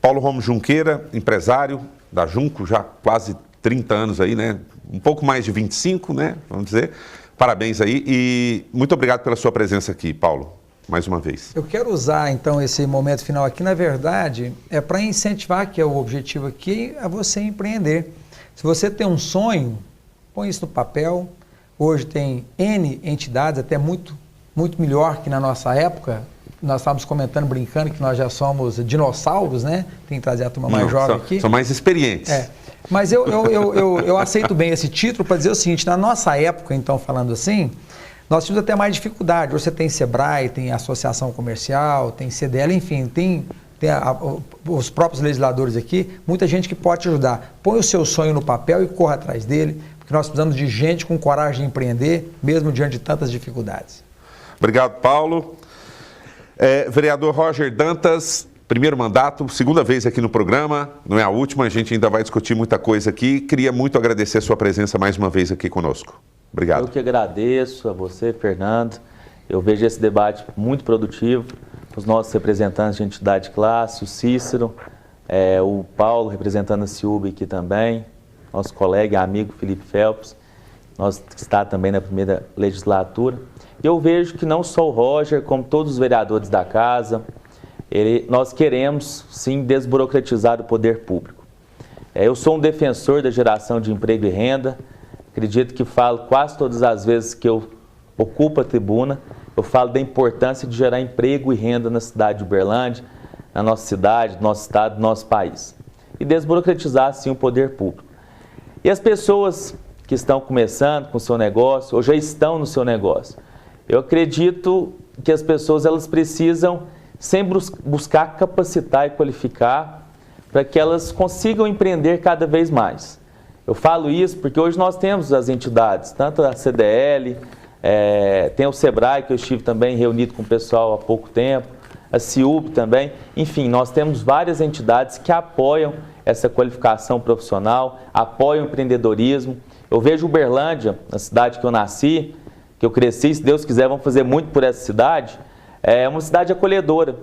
Paulo Romo Junqueira, empresário da Junco, já quase 30 anos aí, né? Um pouco mais de 25, né? Vamos dizer. Parabéns aí e muito obrigado pela sua presença aqui, Paulo, mais uma vez. Eu quero usar, então, esse momento final aqui, na verdade, para incentivar, que é o objetivo aqui, a você empreender. Se você tem um sonho, põe isso no papel. Hoje tem N entidades, até muito melhor que na nossa época. Nós estávamos comentando, brincando, que nós já somos dinossauros, né? Tem que trazer a turma mais jovem aqui. São mais experientes. Mas eu aceito bem esse título para dizer o seguinte, na nossa época, então, falando assim, nós tínhamos até mais dificuldade. Você tem Sebrae, tem Associação Comercial, tem CDL, enfim, tem os próprios legisladores aqui, muita gente que pode te ajudar. Põe o seu sonho no papel e corra atrás dele, porque nós precisamos de gente com coragem de empreender, mesmo diante de tantas dificuldades. Obrigado, Paulo. Vereador Roger Dantas, primeiro mandato, segunda vez aqui no programa, não é a última, a gente ainda vai discutir muita coisa aqui. Queria muito agradecer a sua presença mais uma vez aqui conosco. Obrigado. Eu que agradeço a você, Fernando. Eu vejo esse debate muito produtivo. Os nossos representantes de entidade de classe, o Cícero, o Paulo representando a CIUB aqui também, nosso colega e amigo Felipe Phelps, nós está também na primeira legislatura. Eu vejo que não só o Roger, como todos os vereadores da casa, nós queremos sim desburocratizar o poder público. Eu sou um defensor da geração de emprego e renda, acredito que falo quase todas as vezes que eu ocupo a tribuna, eu falo da importância de gerar emprego e renda na cidade de Uberlândia, na nossa cidade, no nosso estado, no nosso país. E desburocratizar, sim, o poder público. E as pessoas que estão começando com o seu negócio, ou já estão no seu negócio, eu acredito que as pessoas elas precisam sempre buscar capacitar e qualificar para que elas consigam empreender cada vez mais. Eu falo isso porque hoje nós temos as entidades, tanto a CDL, tem o Sebrae, que eu estive também reunido com o pessoal há pouco tempo, a CIUB também. Enfim, nós temos várias entidades que apoiam essa qualificação profissional, apoiam o empreendedorismo. Eu vejo Uberlândia, na cidade que eu nasci, que eu cresci, se Deus quiser, vamos fazer muito por essa cidade. É uma cidade acolhedora,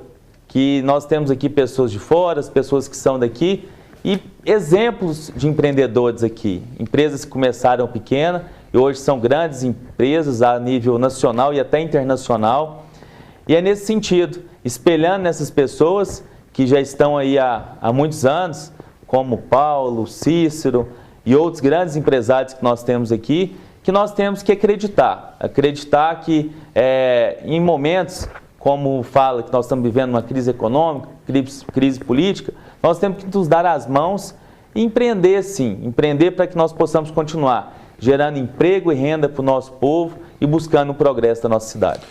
que nós temos aqui pessoas de fora, as pessoas que são daqui, e exemplos de empreendedores aqui. Empresas que começaram pequena e hoje são grandes empresas a nível nacional e até internacional. E é nesse sentido, espelhando nessas pessoas que já estão aí há muitos anos, como Paulo, Cícero e outros grandes empresários que nós temos aqui, que nós temos que acreditar que em momentos como fala que nós estamos vivendo uma crise econômica, crise política, nós temos que nos dar as mãos e empreender sim, empreender para que nós possamos continuar gerando emprego e renda para o nosso povo e buscando o progresso da nossa cidade.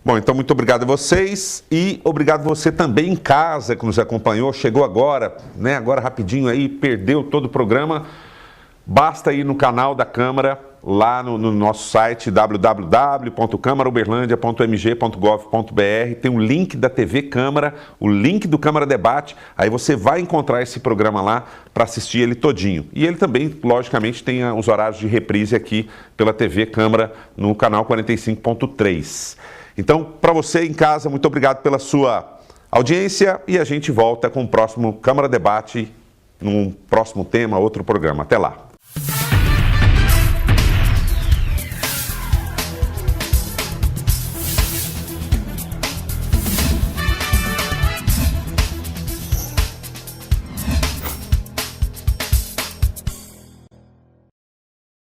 Bom, então muito obrigado a vocês e obrigado você também em casa que nos acompanhou, chegou agora, né? Agora rapidinho aí, perdeu todo o programa. Basta ir no canal da Câmara, lá no nosso site www.câmarauberlandia.mg.gov.br, tem um link da TV Câmara, o link do Câmara Debate, aí você vai encontrar esse programa lá para assistir ele todinho. E ele também, logicamente, tem os horários de reprise aqui pela TV Câmara no canal 45.3. Então, para você em casa, muito obrigado pela sua audiência e a gente volta com o próximo Câmara Debate, num próximo tema, outro programa. Até lá.